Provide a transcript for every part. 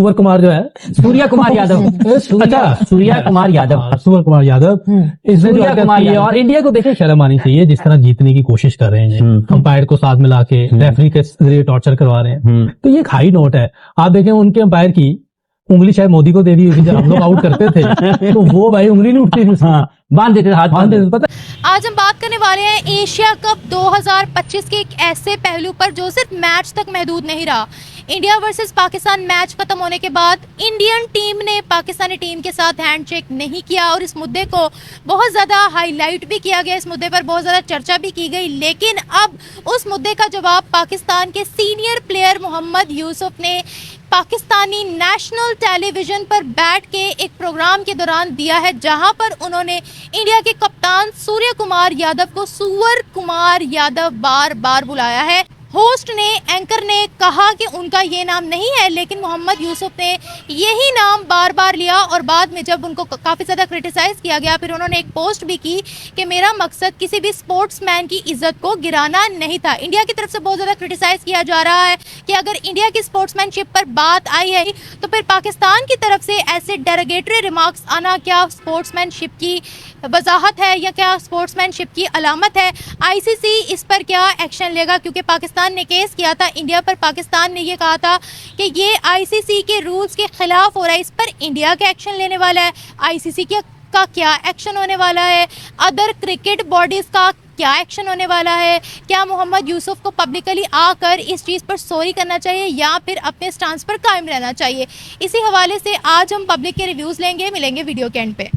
सुवर कुमार जो है, सूर्या कुमार यादव, सूर्या कुमार यादव, सुवर कुमार यादव, इसने जो सूर्या कुमार है यादव। और इंडिया को देखे शर्म आनी चाहिए जिस तरह जीतने की कोशिश कर रहे हैं, अंपायर को साथ मिला के रेफरी के जरिए टॉर्चर करवा रहे हैं। तो ये एक हाई नोट है। आप देखें उनके अंपायर की उंगली शायद मोदी को दे दी हुई थी जब हम लोग आउट करते थे, तो वो भाई उंगली नहीं उठती थी, बांध देते थे, हाथ बांध देते थे, पता आज हम बात करने वाले हैं एशिया कप 2025 के एक ऐसे पहलू पर जो सिर्फ मैच तक महदूद नहीं रहा। इंडिया वर्सेस पाकिस्तान मैच खत्म होने के बाद इंडियन टीम ने पाकिस्तानी टीम के साथ हैंडशेक नहीं किया और इस मुद्दे को बहुत ज़्यादा हाईलाइट भी किया गया, इस मुद्दे पर बहुत ज़्यादा चर्चा भी की गई। लेकिन अब उस मुद्दे का जवाब पाकिस्तान के सीनियर प्लेयर मोहम्मद यूसुफ ने पाकिस्तानी नेशनल टेलीविजन पर बैठ के एक प्रोग्राम के दौरान दिया है, जहां पर उन्होंने इंडिया के कप्तान सूर्य कुमार यादव को सुवर कुमार यादव बार बार बुलाया है। होस्ट ने, एंकर ने कहा कि उनका ये नाम नहीं है, लेकिन मोहम्मद यूसुफ ने यही नाम बार बार लिया और बाद में जब उनको काफ़ी ज़्यादा क्रिटिसाइज़ किया गया, फिर उन्होंने एक पोस्ट भी की कि मेरा मकसद किसी भी स्पोर्ट्समैन की इज्जत को गिराना नहीं था। इंडिया की तरफ से बहुत ज़्यादा क्रिटिसाइज़ किया जा रहा है कि अगर इंडिया की स्पोर्ट्समैनशिप पर बात आई है तो फिर पाकिस्तान की तरफ से ऐसे डेरोगेटरी रिमार्क्स आना क्या स्पोर्ट्समैनशिप की वजाहत है या क्या स्पोर्ट्समैनशिप की अलामत है? आईसीसी इस पर क्या एक्शन लेगा? क्योंकि पाकिस्तान ने केस किया था इंडिया पर, पाकिस्तान ने ये कहा था कि ये आईसीसी के रूल्स के खिलाफ हो रहा है, इस पर इंडिया का एक्शन लेने वाला है। आईसीसी का क्या एक्शन होने वाला है? अदर क्रिकेट बॉडीज का क्या एक्शन होने वाला है? क्या मोहम्मद यूसुफ को पब्लिकली आकर इस चीज़ पर सॉरी करना चाहिए या फिर अपने स्टांस पर कायम रहना चाहिए? इसी हवाले से आज हम पब्लिक के रिव्यूज़ लेंगे, मिलेंगे वीडियो के एंड पे।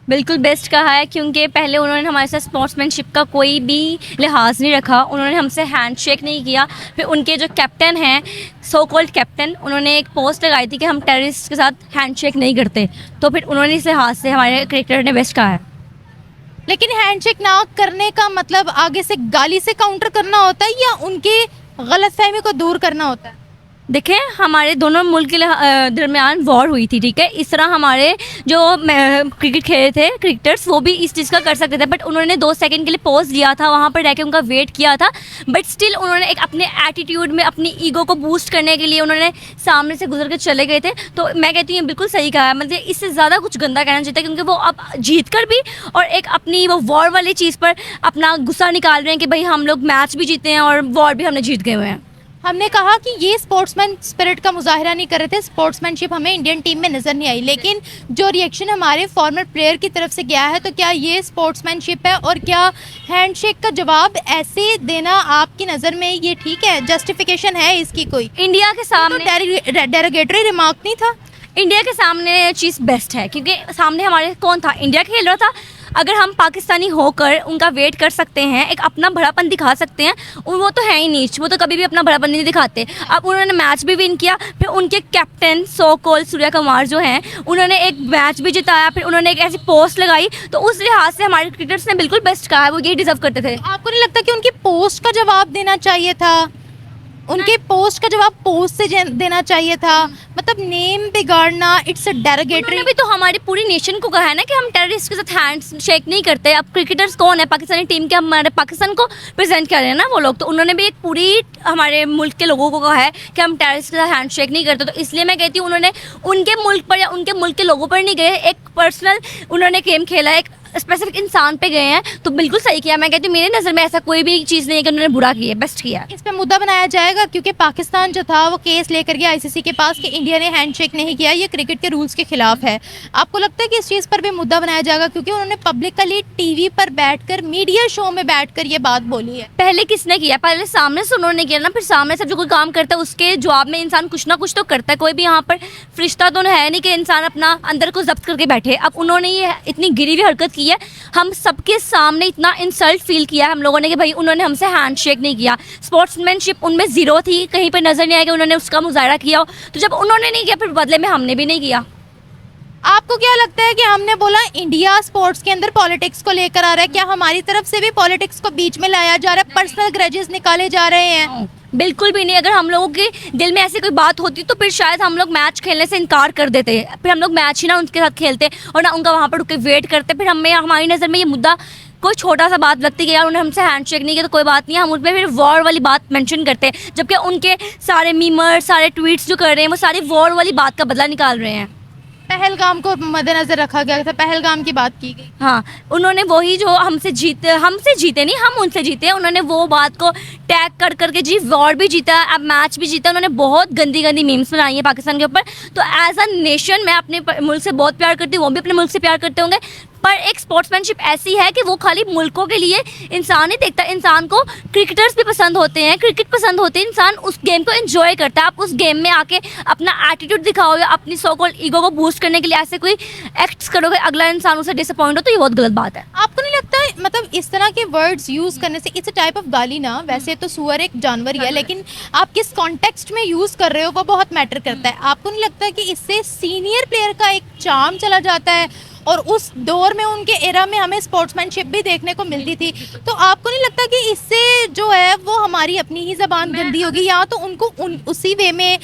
बिल्कुल बेस्ट कहा है, क्योंकि पहले उन्होंने हमारे साथ स्पोर्ट्समैनशिप का कोई भी लिहाज नहीं रखा, उन्होंने हमसे हैंडशेक नहीं किया। फिर उनके जो कैप्टन हैं, सो कॉल्ड कैप्टन, उन्होंने एक पोस्ट लगाई थी कि हम टेररिस्ट के साथ हैंडशेक नहीं करते, तो फिर उन्होंने इस लिहाज से हमारे क्रिकेटर ने बेस्ट कहा है। लेकिन हैंडशेक ना करने का मतलब आगे से गाली से काउंटर करना होता है या उनके गलतफहमी को दूर करना होता है? देखें, हमारे दोनों मुल्क के दरमियान वॉर हुई थी, ठीक है। इस तरह हमारे जो क्रिकेट खेले थे क्रिकेटर्स, वो भी इस चीज़ का कर सकते थे, बट उन्होंने 2 सेकंड के लिए पॉज लिया था, वहाँ पर रह के उनका वेट किया था, बट स्टिल उन्होंने एक अपने एटीट्यूड में अपनी ईगो को बूस्ट करने के लिए उन्होंने सामने से गुजर कर चले गए थे। तो मैं कहती हूँ ये बिल्कुल सही कहा है, मतलब इससे ज़्यादा कुछ गंदा कहना चाहिए, क्योंकि वो अब जीत कर भी और एक अपनी वो वॉर वाली चीज़ पर अपना गुस्सा निकाल रहे हैं कि भाई हम लोग मैच भी जीते हैं और वॉर भी हमने जीत गए हुए हैं। हमने कहा कि ये स्पोर्ट्समैन स्पिरिट का मुजाहिरा नहीं कर रहे थे, स्पोर्ट्समैनशिप हमें इंडियन टीम में नज़र नहीं आई, लेकिन जो रिएक्शन हमारे फॉर्मर प्लेयर की तरफ से गया है, तो क्या ये स्पोर्ट्समैनशिप है? और क्या हैंडशेक का जवाब ऐसे देना आपकी नज़र में ये ठीक है? जस्टिफिकेशन है इसकी कोई? इंडिया के सामने तो डेरोगेटरी रिमार्क नहीं था। इंडिया के सामने ये चीज़ बेस्ट है, क्योंकि सामने हमारे कौन था? इंडिया खेल रहा था। अगर हम पाकिस्तानी होकर उनका वेट कर सकते हैं, एक अपना बड़ापन दिखा सकते हैं, वो तो है ही नीच, वो तो कभी भी अपना बड़ापन नहीं दिखाते। अब उन्होंने मैच भी विन किया, फिर उनके captain so called Surya Kumar जो हैं, उन्होंने एक मैच भी जिताया, फिर उन्होंने एक ऐसी पोस्ट लगाई, तो उस लिहाज से हमारे क्रिकेटर्स ने बिल्कुल बेस्ट कहा है, वो यही डिजर्व करते थे। आपको नहीं लगता कि उनकी पोस्ट का जवाब देना चाहिए था? उनके पोस्ट का जवाब पोस्ट से देना चाहिए था। मतलब नेम बिगाड़ना, इट्स अ डेरोगेटरी। भी तो हमारी पूरी नेशन को कहा है ना कि हम टेररिस्ट के साथ हैंड शेक नहीं करते। अब क्रिकेटर्स कौन है? पाकिस्तानी टीम के, हमारे पाकिस्तान को प्रेजेंट कर रहे हैं ना वो लोग, तो उन्होंने भी एक पूरी हमारे मुल्क के लोगों को कहा है कि हम टेररिस्ट के साथ हैंड शेक नहीं करते। तो इसलिए मैं कहती हूँ उन्होंने उनके मुल्क पर या उनके मुल्क के लोगों पर नहीं गए, एक पर्सनल उन्होंने गेम खेला, एक स्पेसिफिक इंसान पे गए हैं, तो बिल्कुल सही किया। मैं कहती हूँ मेरे नज़र में ऐसा कोई भी चीज़ नहीं है कि उन्होंने बुरा किया, बेस्ट किया। इस पे मुद्दा बनाया जाएगा क्योंकि पाकिस्तान जो था वो केस लेकर गया आईसीसी के पास कि इंडिया ने हैंडशेक नहीं किया, ये क्रिकेट के रूल्स के खिलाफ है। आपको लगता है कि इस चीज़ पर भी मुद्दा बनाया जाएगा? क्योंकि उन्होंने पब्लिकली टीवी पर बैठकर, मीडिया शो में बैठकर ये बात बोली है। पहले किसने किया? पहले सामने से उन्होंने किया ना, फिर सामने से जो कोई काम करता है उसके जवाब में इंसान कुछ ना कुछ तो करता है। कोई भी यहाँ पर फरिश्ता तो है नहीं कि इंसान अपना अंदर को जब्त करके बैठे। अब उन्होंने ये इतनी गिरी हुई हरकत की है, हम सबके सामने इतना इंसल्ट फील किया है हम लोगों ने कि भाई उन्होंने हमसे हैंडशेक नहीं किया। स्पोर्ट्समैनशिप उनमें ज़ीरो थी, कहीं पर नज़र नहीं आया कि उन्होंने उसका मुजाहरा किया हो। तो जब उन्होंने नहीं किया, फिर बदले में हमने भी नहीं किया। आपको क्या लगता है कि हमने बोला इंडिया स्पोर्ट्स के अंदर पॉलिटिक्स को लेकर आ रहा है, क्या हमारी तरफ से भी पॉलिटिक्स को बीच में लाया जा रहा है? पर्सनल ग्रजेस निकाले जा रहे हैं? बिल्कुल भी नहीं। अगर हम लोगों के दिल में ऐसी कोई बात होती तो फिर शायद हम लोग मैच खेलने से इनकार कर देते, फिर हम लोग मैच ही ना उनके साथ खेलते और ना उनका वहाँ पर रुक के वेट करते। फिर हमें, हमारी नज़र में ये मुद्दा कोई छोटा सा बात लगती है कि यार उन्होंने हमसे हैंडशेक नहीं किया तो कोई बात नहीं, हम उन पर फिर वॉर वाली बात मेंशन करते हैं, जबकि उनके सारे मीमर्स, सारे ट्वीट्स जो कर रहे हैं वो सारी वॉर वाली बात का बदला निकाल रहे हैं। पहलगाम को मद्देनजर रखा गया था, पहलगाम की बात की गई। हाँ, उन्होंने वही जो हमसे जीते नहीं, हम उनसे जीते हैं, उन्होंने वो बात को टैग कर करके जी वॉर भी जीता, अब मैच भी जीता, उन्होंने बहुत गंदी गंदी मीम्स बनाई है पाकिस्तान के ऊपर। तो एज अ नेशन मैं अपने मुल्क से बहुत प्यार करती हूँ, वो भी अपने मुल्क से प्यार करते होंगे, पर एक स्पोर्ट्समैनशिप ऐसी है कि वो खाली मुल्कों के लिए इंसान ही देखता है, इंसान को क्रिकेटर्स भी पसंद होते हैं, क्रिकेट पसंद होते हैं, इंसान उस गेम को एंजॉय करता है। आप उस गेम में आके अपना एटीट्यूड दिखाओ या अपनी सो कॉल्ड ईगो को बूस्ट करने के लिए ऐसे कोई एक्ट्स करोगे, अगला इंसान उसे डिसअपॉइंट हो, तो ये बहुत गलत बात है। आपको नहीं लगता है मतलब इस तरह के वर्ड्स यूज करने से, इट्स अ टाइप ऑफ गाली ना, वैसे तो सुअर एक जानवर ही है, लेकिन आप किस कॉन्टेक्स्ट में यूज कर रहे हो वो बहुत मैटर करता है। आपको नहीं लगता कि इससे सीनियर प्लेयर का एक चार्म चला जाता है, और उस दौर में उनके एरा में हमें स्पोर्ट्समैनशिप भी देखने को मिलती थी, तो आपको नहीं लगता कि इससे जो है वो हमारी अपनी ही ज़बान गंदी होगी, या तो उनको उसी वे में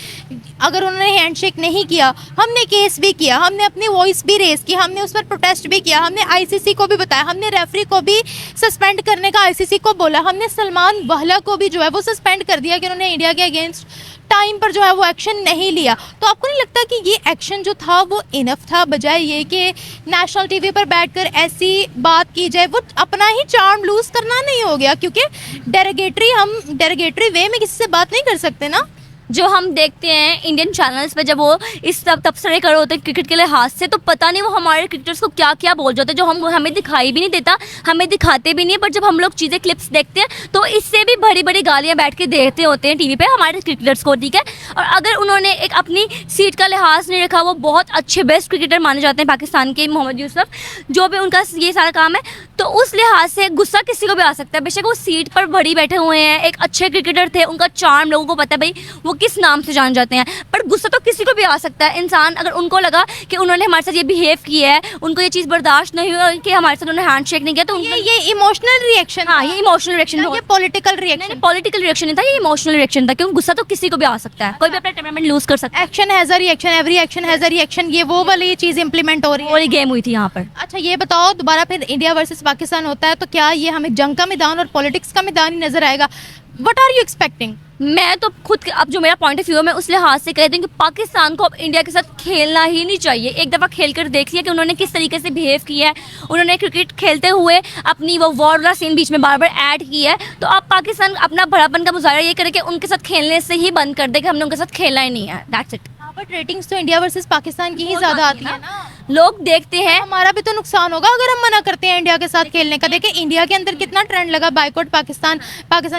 अगर उन्होंने हैंडशेक नहीं किया, हमने केस भी किया, हमने अपनी वॉइस भी रेस की, हमने उस पर प्रोटेस्ट भी किया, हमने आईसीसी को भी बताया, हमने रेफरी को भी सस्पेंड करने का आईसीसी को बोला, हमने सलमान वहला को भी जो है वो सस्पेंड कर दिया कि उन्होंने इंडिया के अगेंस्ट टाइम पर जो है वो एक्शन नहीं लिया। तो आपको नहीं लगता कि ये एक्शन जो था वो इनफ था, बजाय ये कि नेशनल टीवी पर बैठकर ऐसी बात की जाए? वो अपना ही चार्म लूज करना नहीं हो गया? क्योंकि डेरोगेटरी वे में किसी से बात नहीं कर सकते ना। जो हम देखते हैं इंडियन चैनल्स पे जब वो इस तबसरे कर होते हैं क्रिकेट के लिहाज से, तो पता नहीं वो हमारे क्रिकेटर्स को क्या क्या बोल जाते हैं, जो हमें दिखाई भी नहीं देता, हमें दिखाते भी नहीं है, पर जब हम लोग चीज़ें क्लिप्स देखते हैं तो इससे भी बड़ी बड़ी गालियाँ बैठ के देते होते हैं टीवी पे हमारे क्रिकेटर्स को, ठीक है। और अगर उन्होंने एक अपनी सीट का लिहाज नहीं रखा, वो बहुत अच्छे बेस्ट क्रिकेटर माने जाते हैं पाकिस्तान के मोहम्मद यूसुफ, जो भी उनका ये सारा काम है, तो उस लिहाज से गुस्सा किसी को भी आ सकता है। बेशक वो सीट पर बड़ी बैठे हुए हैं, एक अच्छे क्रिकेटर थे, उनका चार्म लोगों को पता है भाई वो किस नाम से जान जाते हैं, पर गुस्सा तो किसी को भी आ सकता है। इंसान अगर उनको लगा कि उन्होंने हमारे साथ ये बिहेव किया है, उनको ये चीज़ बर्दाश्त नहीं हुई कि हमारे साथ उन्होंने हैंडशेक नहीं किया, तो ये इमोशनल रिएक्शन, हाँ ये इमोशनल रिएक्शन, ये पॉलिटिकल रिएक्शन, पॉलिटिकल रिएक्शन नहीं था, ये इमोशनल रिएक्शन था, क्योंकि गुस्सा तो किसी को भी आ सकता है, कोई भी अपना टेम्परामेंट लूज कर सकता है। Action has a reaction, every action has a reaction, ये वो वाली चीज़ इंप्लीमेंट हो रही है, वही गेम हुई थी यहाँ पर। अच्छा ये बताओ, दोबारा फिर इंडिया वर्सेस पाकिस्तान होता है तो क्या ये हमें जंग का मैदान और पॉलिटिक्स का मैदान ही नजर आएगा? What are you expecting? मैं तो खुद अब जो मेरा पॉइंट ऑफ व्यू है मैं उस लिहाज से कहती हूँ कि पाकिस्तान को अब इंडिया के साथ खेलना ही नहीं चाहिए। एक दफ़ा खेल कर देख लिया कि उन्होंने किस तरीके से बिहेव किया है, उन्होंने क्रिकेट खेलते हुए अपनी वो वॉर वाला सीन बीच में बार बार ऐड किया है, तो अब पाकिस्तान अपना बड़ापन का मुजाहरा ये करे कि उनके साथ खेलने से ही बंद कर दे कि हमने उनके साथ खेलना ही नहीं है, दैट्स इट। बट रेटिंग्स तो इंडिया वर्सेस पाकिस्तान की ही ज़्यादा आती है ना, लोग देखते हैं। हमारा भी तो नुकसान होगा अगर हम मना करते हैं इंडिया के साथ खेलने का। देखिए इंडिया के अंदर कितना ट्रेंड लगा बाइकआउट पाकिस्तान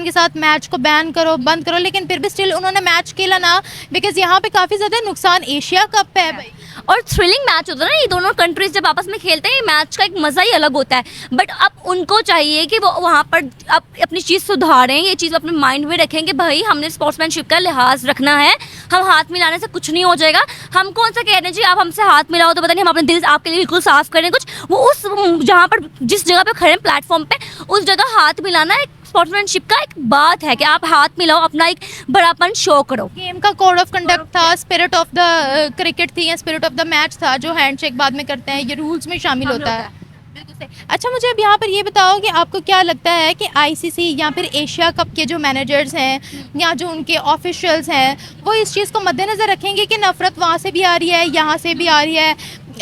के साथ मैच को बैन करो, बंद करो, लेकिन फिर भी स्टिल उन्होंने मैच खेला ना, बिकॉज यहाँ पे काफ़ी ज़्यादा नुकसान एशिया कप है भाई, और थ्रिलिंग मैच होता है ना, ये दोनों कंट्रीज जब आपस में खेलते हैं ये मैच का एक मज़ा ही अलग होता है। बट अब उनको चाहिए कि वो वहाँ पर अब अपनी चीज़ सुधारें, ये चीज़ अपने माइंड में रखें कि भाई हमने स्पोर्ट्समैनशिप का लिहाज रखना है, हम हाथ मिलाने से कुछ नहीं हो जाएगा। हम कौन सा कह रहे हैं जी आप हमसे हाथ मिलाओ तो पता नहीं, हम अपने दिल आपके लिए बिल्कुल साफ करें कुछ, वो उस जहाँ पर जिस जगह पे खड़े हैं प्लेटफॉर्म पे, उस जगह हाथ मिलाना एक स्पोर्ट्समैनशिप का एक बात है कि आप हाथ मिलाओ, अपना एक बड़ापन शो करो। गेम का कोड ऑफ कंडक्ट था, स्पिरिट ऑफ द क्रिकेट थी या स्पिरिट ऑफ द मैच था, जो हैंडशेक बाद में करते हैं, ये रूल्स में शामिल होता है। अच्छा मुझे अब यहाँ पर ये बताओ कि आपको क्या लगता है कि आईसीसी या फिर एशिया कप के जो मैनेजर्स हैं या जो उनके ऑफिशियल्स हैं वो इस चीज़ को मद्देनज़र रखेंगे कि नफ़रत वहाँ से भी आ रही है, यहाँ से भी आ रही है,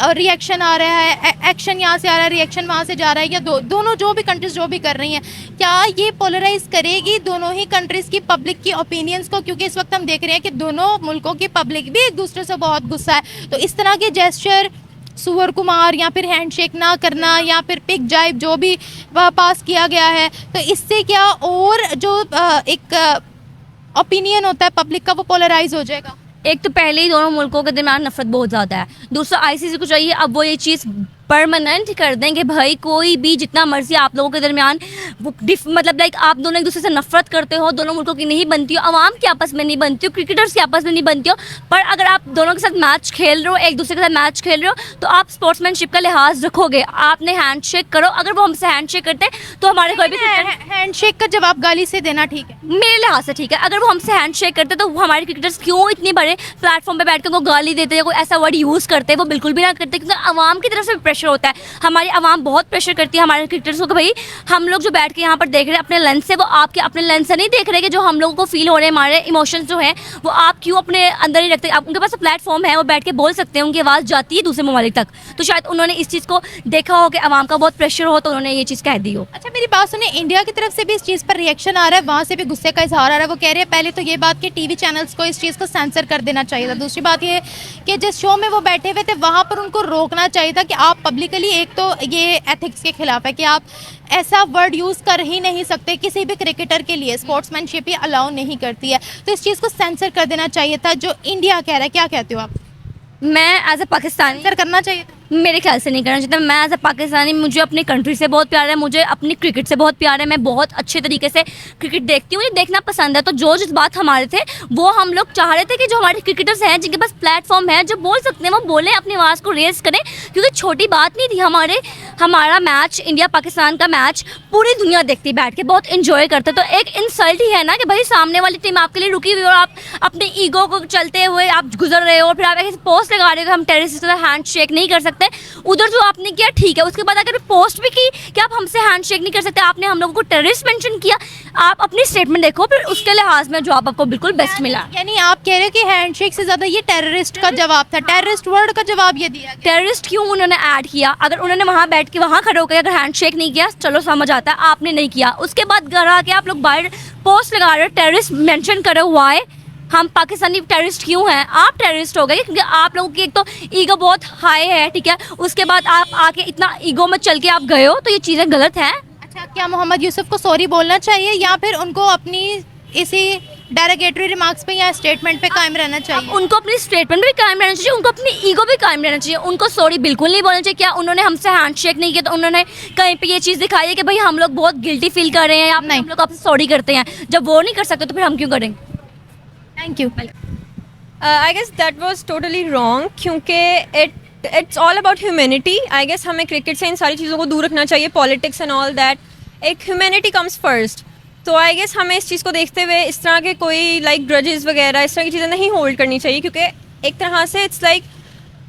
और रिएक्शन आ रहा है, एक्शन यहाँ से आ रहा है, रिएक्शन वहाँ से जा रहा है, या दोनों जो भी कंट्रीज जो भी कर रही हैं, क्या ये पोलराइज करेगी दोनों ही कंट्रीज़ की पब्लिक की ओपिनियंस को? क्योंकि इस वक्त हम देख रहे हैं कि दोनों मुल्कों की पब्लिक भी एक दूसरे से बहुत गुस्सा है, तो इस तरह के जेस्चर, सुअर कुमार या फिर हैंडशेक ना करना या फिर पिक जाइब जो भी पास किया गया है, तो इससे क्या और जो एक ओपिनियन होता है पब्लिक का वो पोलराइज हो जाएगा? एक तो पहले ही दोनों मुल्कों के दरमियान नफरत बहुत ज़्यादा है, दूसरा आईसीसी को चाहिए अब वो ये चीज़ परमानेंट कर दें कि भाई कोई भी जितना मर्जी आप लोगों के दरमियान वो मतलब लाइक आप दोनों एक दूसरे से नफरत करते हो, दोनों मुल्कों की नहीं बनती हो, आवाम की आपस में नहीं बनती हो, क्रिकेटर्स की आपस में नहीं बनती हो, पर अगर आप दोनों के साथ मैच खेल रहे हो, एक दूसरे के साथ मैच खेल रहे हो, तो आप स्पोर्ट्समैनशिप का लिहाज रखोगे, आपने हैंडशेक करो। अगर वो हमसे हैंडशेक करते तो हमारे कोई भी हैंडशेक का जवाब गाली से देना ठीक है, मेरे लिहाज से ठीक है। अगर वो हमसे हैंडशेक करते तो हमारे क्रिकेटर्स क्यों इतने बड़े प्लेटफॉर्म पे बैठ कर वो गाली देते हैं, कोई ऐसा वर्ड यूज़ करते, वो बिल्कुल भी ना करते, क्योंकि आवाम की तरफ से प्रेशर प्रेशर होता है, हमारी आवाम बहुत प्रेशर करती है हमारे क्रिकेटर्स को कि भाई हम लोग जो बैठ के यहाँ पर देख रहे हैं अपने लेंस से, वो आपके अपने लेंस से नहीं देख रहे कि जो हम लोगों को फील हो रहे हैं, हमारे इमोशंस जो हैं वो आप क्यों अपने अंदर ही रखते हैं। आप उनके पास प्लेटफॉर्म है, वो बैठ के बोल सकते हैं, उनकी आवाज़ जाती है दूसरे ममालिक तक। तो शायद उन्होंने इस चीज़ को देखा हो कि आवाम का बहुत प्रेशर हो तो उन्होंने ये चीज़ कह दी हो। अच्छा मेरी बात सुने, इंडिया की तरफ से भी इस चीज़ पर रिएक्शन आ रहा है, वहाँ से भी गुस्से का इजहार आ रहा है। वो कह रहे हैं पहले तो ये बात कि टीवी चैनल्स को इस चीज़ को सेंसर कर देना चाहिए था, दूसरी बात ये कि जिस शो में वो बैठे हुए थे वहाँ पर उनको रोकना चाहिए था कि आप पब्लिकली, एक तो ये एथिक्स के खिलाफ है कि आप ऐसा वर्ड यूज़ कर ही नहीं सकते किसी भी क्रिकेटर के लिए, स्पोर्ट्समैनशिप ही अलाउ नहीं करती है, तो इस चीज़ को सेंसर कर देना चाहिए था जो इंडिया कह रहा है। क्या कहते हो आप? मैं एज ए पाकिस्तानी सेंसर करना चाहिए था? मेरे ख्याल से नहीं करना चाहिए था। मैं एज ए पाकिस्तानी, मुझे अपनी कंट्री से बहुत प्यार है, मुझे अपनी क्रिकेट से बहुत प्यार है, मैं बहुत अच्छे तरीके से क्रिकेट देखती हूँ, मुझे देखना पसंद है। तो जो जिस बात हमारे थे वो हम लोग चाह रहे थे कि जो हमारे क्रिकेटर्स हैं जिनके पास प्लेटफॉर्म है, जो बोल सकते हैं वो बोलें, अपनी आवाज़ को रेज करें, क्योंकि छोटी बात नहीं थी। हमारा मैच, इंडिया पाकिस्तान का मैच पूरी दुनिया देखती बैठ के, बहुत इन्जॉय करते। तो एक इंसल्ट ही है ना कि भाई सामने वाली टीम आपके लिए रुकी हुई और आप अपने ईगो को चलते हुए आप गुजर रहे हो, फिर आप ऐसे पोस्ट लगा रहे हो कि हम टेररिस्ट के साथ हैंड शेक नहीं कर सकते। उधर जो आपने किया ठीक है, उसके बाद अगर पोस्ट भी की कि आप हमसे हैंड शेक नहीं कर सकते, आपने हम लोगों को टेररिस्ट मेंशन किया, आप अपनी स्टेटमेंट देखो, फिर उसके लिहाज में जवाब आपको बिल्कुल बेस्ट मिला। यानी आप कह रहे हो कि हैंडशेक से ज़्यादा ये टेररिस्ट का जवाब था, टेररिस्ट वर्ड का जवाब ये दिया गया। टेररिस्ट क्यों उन्होंने ऐड किया? अगर उन्होंने वहाँ बैठ के वहाँ खड़े होकर अगर हैंडशेक नहीं किया, चलो समझ आता है, आपने नहीं किया, उसके बाद घर आके आप लोग बाहर पोस्ट लगा रहे हो, टेररिस्ट मेंशन करे हुआ है। हम पाकिस्तानी टेररिस्ट क्यों हैं? आप टेररिस्ट हो गए क्योंकि आप लोगों की एक तो ईगो बहुत हाई है, ठीक है, उसके बाद आप आके इतना ईगो में चल के आप गए हो, तो ये चीज़ें गलत हैं। अच्छा, क्या मोहम्मद यूसुफ को सॉरी बोलना चाहिए या फिर उनको अपनी इसी डेरोगेटरी रिमार्क्स पे या स्टेटमेंट पे कायम रहना चाहिए? उनको अपनी स्टेटमेंट भी कायम रहना चाहिए, उनको अपनी ईगो भी कायम रहना चाहिए, उनको सॉरी बिल्कुल नहीं बोलना चाहिए। क्या उन्होंने हमसे हैंडशेक नहीं किया तो उन्होंने कहीं पे ये चीज़ दिखाई है कि भाई हम लोग बहुत गिल्टी फील कर रहे हैं या नहीं। हम लोग आपसे सॉरी करते हैं? जब वो नहीं कर सकते तो फिर हम क्यों करेंगे? Thank you. I guess that was totally wrong, क्योंकि it's all about humanity. I guess हमें क्रिकेट से इन सारी चीज़ों को दूर रखना चाहिए, पॉलिटिक्स एंड ऑल दैट। एक ह्यूमैनिटी कम्स फर्स्ट। तो आई गेस हमें इस चीज़ को देखते हुए इस तरह के कोई लाइक ग्रजेस वगैरह इस तरह की चीज़ें नहीं होल्ड करनी चाहिए, क्योंकि एक तरह से it's like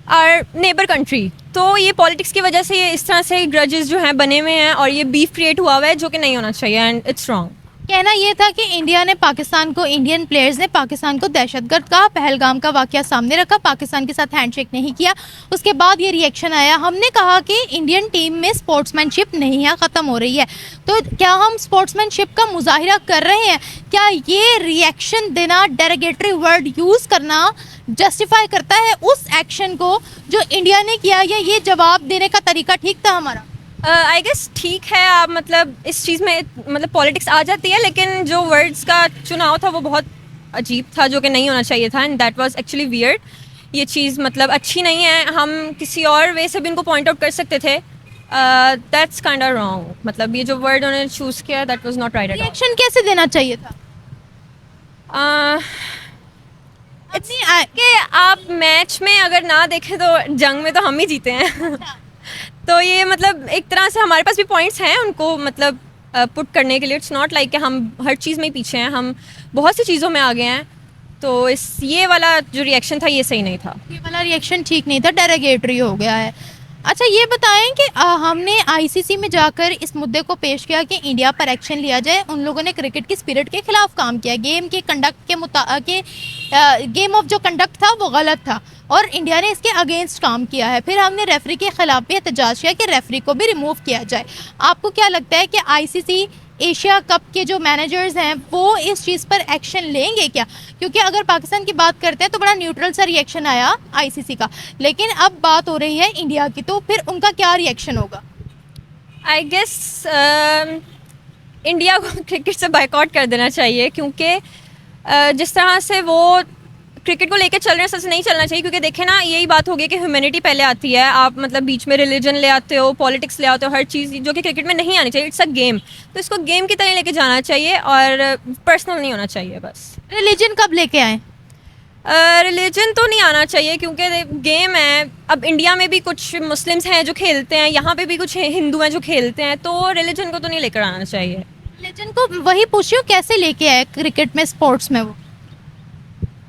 our neighbour country. तो ये पॉलिटिक्स की वजह से ये इस तरह से ग्रजेस जो हैं बने हुए हैं और ये बीफ क्रिएट हुआ हुआ है, जो कि नहीं होना चाहिए, एंड इट्स रॉन्ग। कहना ये था कि इंडिया ने पाकिस्तान को, इंडियन प्लेयर्स ने पाकिस्तान को दहशतगर्द कहा, पहलगाम का वाकया सामने रखा, पाकिस्तान के साथ हैंडशेक नहीं किया, उसके बाद ये रिएक्शन आया। हमने कहा कि इंडियन टीम में स्पोर्ट्समैनशिप नहीं है, ख़त्म हो रही है। तो क्या हम स्पोर्ट्समैनशिप का मुजाहिरा कर रहे हैं? क्या ये रिएक्शन देना, डेरोगेटरी वर्ड यूज़ करना जस्टिफाई करता है उस एक्शन को जो इंडिया ने किया, या ये जवाब देने का तरीका ठीक था हमारा? आई गेस ठीक है, आप मतलब इस चीज़ में मतलब पॉलिटिक्स आ जाती है, लेकिन जो वर्ड्स का चुनाव था वो बहुत अजीब था, जो कि नहीं होना चाहिए था, and that was actually weird. ये चीज़ मतलब अच्छी नहीं है, हम किसी और वे से भी इनको पॉइंट आउट कर सकते थे। दैट्स काइंड ऑफ रॉन्ग, मतलब ये जो वर्ड उन्होंने चूज़ किया that was not right at all. Reaction कैसे देना चाहिए था? कि आप मैच में अगर ना देखें तो जंग में तो हम ही जीते हैं। तो ये मतलब एक तरह से हमारे पास भी पॉइंट्स हैं उनको मतलब पुट करने के लिए। इट्स नॉट लाइक कि हम हर चीज़ में ही पीछे हैं, हम बहुत सी चीज़ों में आगे हैं। तो ये वाला जो रिएक्शन था ये सही नहीं था, ये वाला रिएक्शन ठीक नहीं था, डेरोगेटरी हो गया है। अच्छा ये बताएं कि हमने आईसीसी में जाकर इस मुद्दे को पेश किया कि इंडिया पर एक्शन लिया जाए। उन लोगों ने क्रिकेट की स्पिरिट के खिलाफ काम किया, गेम के कंडक्ट के गेम ऑफ जो कंडक्ट था वो गलत था और इंडिया ने इसके अगेंस्ट काम किया है। फिर हमने रेफरी के खिलाफ भी एहतजाज किया कि रेफरी को भी रिमूव किया जाए। आपको क्या लगता है कि आईसीसी एशिया कप के जो मैनेजर्स हैं वो इस चीज़ पर एक्शन लेंगे क्या? क्योंकि अगर पाकिस्तान की बात करते हैं तो बड़ा न्यूट्रल सा रिएक्शन आया आईसीसी का, लेकिन अब बात हो रही है इंडिया की, तो फिर उनका क्या रिएक्शन होगा? आई गेस इंडिया को क्रिकेट से बायकॉट कर देना चाहिए, क्योंकि जिस तरह से वो क्रिकेट को लेकर चल रहे हैं सबसे नहीं चलना चाहिए। क्योंकि देखें ना, यही बात होगी कि ह्यूमैनिटी पहले आती है, आप मतलब बीच में रिलीजन ले आते हो, पॉलिटिक्स ले आते हो, हर चीज़ जो कि क्रिकेट में नहीं आनी चाहिए। इट्स अ गेम, तो इसको गेम की तरह लेके जाना चाहिए और पर्सनल नहीं होना चाहिए। बस रिलीजन कब लेके आए? रिलीजन तो नहीं आना चाहिए, क्योंकि गेम है। अब इंडिया में भी कुछ मुस्लिम्स हैं जो खेलते हैं, यहाँ पे भी कुछ हिंदू हैं जो खेलते हैं, तो रिलीजन को तो नहीं लेकर आना चाहिए। रिलीजन को वही पूछियो कैसे लेके आए क्रिकेट में, स्पोर्ट्स में? वो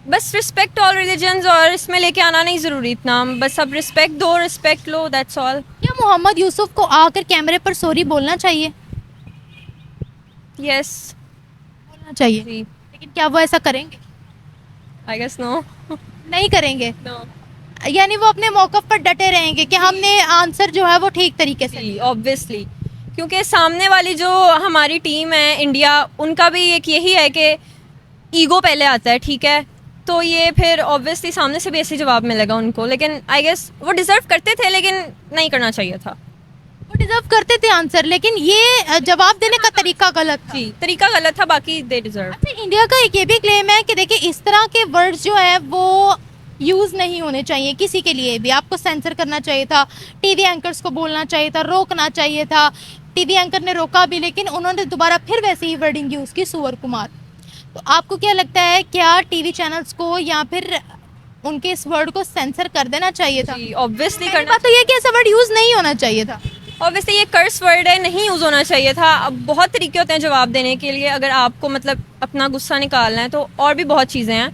बस रिस्पेक्ट ऑल रिलीजन्स, और इसमें लेके आना नहीं ज़रूरी इतना, बस अब रिस्पेक्ट दो, रिस्पेक्ट लो, दैट्स ऑल। क्या मोहम्मद यूसुफ को आकर कैमरे पर सॉरी बोलना चाहिए? यस बोलना चाहिए, जी, लेकिन क्या वो ऐसा करेंगे? आई गेस नो नहीं करेंगे, नो यानी वो अपने मौक़िफ़ पर डटे रहेंगे कि हमने आंसर जो है वो ठीक तरीके से जी, ऑब्वियसली, क्योंकि सामने वाली जो हमारी टीम है इंडिया, उनका भी एक यही है कि ईगो पहले आता है, ठीक है, तो ये फिर ऑब्वियसली सामने से भी ऐसे जवाब मिलेगा उनको, लेकिन आई गेस वो डिज़र्व करते थे, लेकिन नहीं करना चाहिए था। वो डिजर्व करते थे आंसर, लेकिन ये जवाब देने का तरीका गलत था। जी, तरीका गलत था, बाकी दे डिज़र्व। अच्छा, इंडिया का एक ये भी क्लेम है कि देखिए इस तरह के वर्ड्स जो है वो यूज़ नहीं होने चाहिए किसी के लिए भी। आपको सेंसर करना चाहिए था, टीवी एंकर्स को बोलना चाहिए था, रोकना चाहिए था। टीवी एंकर ने रोका भी, लेकिन उन्होंने दोबारा फिर वैसे ही वर्डिंग यूज़ की, सुअर कुमार। तो आपको क्या लगता है, क्या टीवी चैनल्स को या फिर उनके इस वर्ड को सेंसर कर देना चाहिए था? जी, ऑब्वियसली पहली करना, बात तो ये कि ऐसा वर्ड यूज़ नहीं होना चाहिए था। ऑब्वियसली ये कर्स वर्ड है, नहीं यूज़ होना चाहिए था। अब बहुत तरीके होते हैं जवाब देने के लिए, अगर आपको मतलब अपना गुस्सा निकालना है तो और भी बहुत चीज़ें हैं,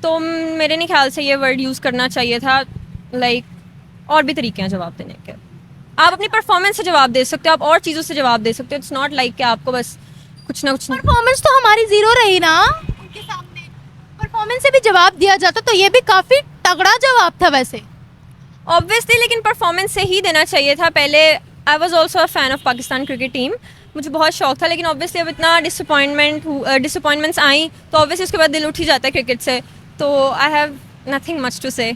तो मेरे नहीं ख्याल से ये वर्ड यूज़ करना चाहिए था। लाइक और भी तरीके हैं जवाब देने के, आप अपनी परफॉर्मेंस से जवाब दे सकते हो, आप और चीज़ों से जवाब दे सकते हो। इट्स नॉट लाइक कि आपको बस कुछ ना कुछ परफॉर्मेंस तो हमारी जीरो रही ना उनके सामने। परफॉर्मेंस से भी जवाब दिया जाता तो ये भी काफी तगड़ा जवाब था वैसे। ऑब्वियसली, लेकिन परफॉर्मेंस से ही देना चाहिए था पहले। I was also a fan of Pakistan cricket team, मुझे बहुत शौक था, लेकिन ऑब्वियसली अब इतना डिसअपॉइंटमेंट्स आई तो ऑब्वियसली उसके बाद दिल उठ ही जाता है क्रिकेट से। तो I have nothing much to say.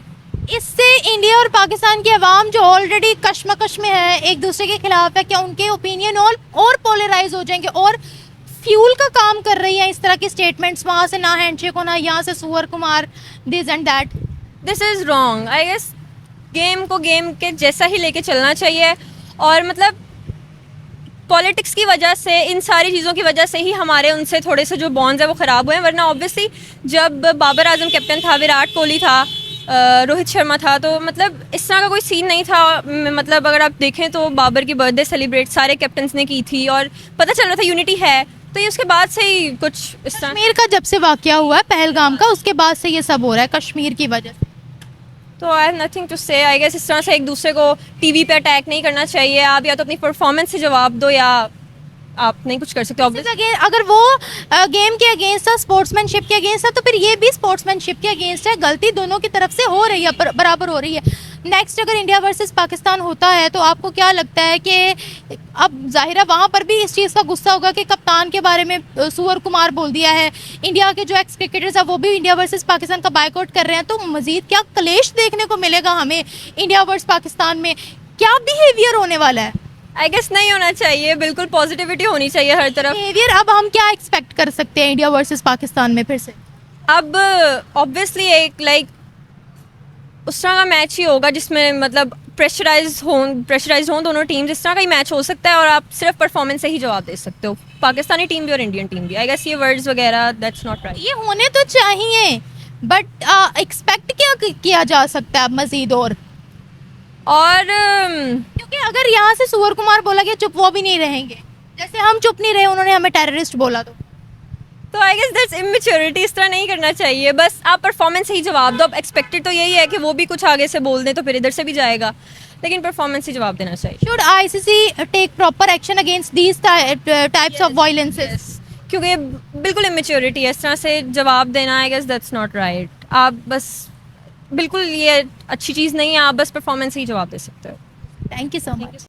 इससे इंडिया और पाकिस्तान की आवाम जो ऑलरेडी कश्मकश में है, एक दूसरे के खिलाफ है, क्या उनके ओपिनियन और पोलराइज हो जाएंगे और फ्यूल का काम कर रही है इस तरह की स्टेटमेंट्स, वहाँ से ना हैंडशेक होना, यहाँ से सुअर Kumar, this and that? This is wrong. I guess game को गेम के जैसा ही लेके चलना चाहिए, और मतलब पॉलिटिक्स की वजह से, इन सारी चीज़ों की वजह से ही हमारे उनसे थोड़े से जो बॉन्ड्स है वो ख़राब हुए हैं। वरना ऑब्वियसली जब बाबर आजम कैप्टन था, विराट कोहली था, रोहित शर्मा था, तो मतलब इस तरह का कोई सीन नहीं था। मतलब अगर आप देखें तो बाबर की बर्थडे सेलिब्रेट सारे कैप्टन्स ने की थी और पता चल रहा था यूनिटी है। तो ये उसके बाद से ही कुछ इस तरह, कश्मीर का जब से वाकया हुआ है पहलगाम का, उसके बाद से ये सब हो रहा है कश्मीर की वजह से। तो आई हैव नथिंग टू से। आई गेस इस तरह से एक दूसरे को टीवी पे अटैक नहीं करना चाहिए। आप या तो अपनी परफॉर्मेंस से जवाब दो या आप नहीं कुछ कर सकते। अगर वो गेम के अगेंस्ट था, स्पोर्ट्समैनशिप के अगेंस्ट था, तो फिर ये भी स्पोर्ट्समैनशिप के अगेंस्ट है। गलती दोनों की तरफ से हो रही है, बराबर हो रही है। नेक्स्ट अगर इंडिया वर्सेस पाकिस्तान होता है तो आपको क्या लगता है कि अब जाहिर है वहाँ पर भी इस चीज़ का गुस्सा होगा कि कप्तान के बारे में सुअर कुमार बोल दिया है। इंडिया के जो एक्स क्रिकेटर्स हैं वो भी इंडिया वर्सेस पाकिस्तान का बायकॉट कर रहे हैं। तो मजीद क्या क्लेश देखने को मिलेगा हमें इंडिया वर्सेस पाकिस्तान में? क्या बिहेवियर होने वाला है? आई गेस नहीं होना चाहिए, बिल्कुल पॉजिटिविटी होनी चाहिए हर तरफ। बिहेवियर अब हम क्या एक्सपेक्ट कर सकते हैं इंडिया वर्सेस पाकिस्तान में फिर से? अब ऑब्वियसली एक लाइक उस तरह का मैच ही होगा जिसमें मतलब प्रेशराइज हों दोनों टीम। इस तरह का ही मैच हो सकता है और आप सिर्फ परफॉर्मेंस से ही जवाब दे सकते हो, पाकिस्तानी टीम भी और इंडियन टीम भी। आई गेस ये वर्ड्स वगैरह दैट्स नॉट राइट। ये होने तो चाहिए, बट एक्सपेक्ट क्या किया जा सकता है अब मजीद? और क्योंकि अगर यहाँ से सुअर कुमार बोला गया चुप, वो भी नहीं रहेंगे। जैसे हम चुप नहीं रहे, उन्होंने हमें टेररिस्ट बोला तो आई गेस दैट्स इमेच्योरिटी। इस तरह नहीं करना चाहिए, बस आप परफॉर्मेंस से ही जवाब दो। अब एक्सपेक्टेड तो यही है कि वो भी कुछ आगे से बोल दें तो फिर इधर से भी जाएगा, लेकिन परफॉर्मेंस ही जवाब देना चाहिए। Should ICC take proper action against these types of violences? क्योंकि ये बिल्कुल इमेच्योरिटी है इस तरह से जवाब देना। I guess that's not right. आप बस बिल्कुल ये अच्छी चीज़ नहीं है, आप बस परफॉर्मेंस से ही जवाब दे सकते हो। Thank you so much.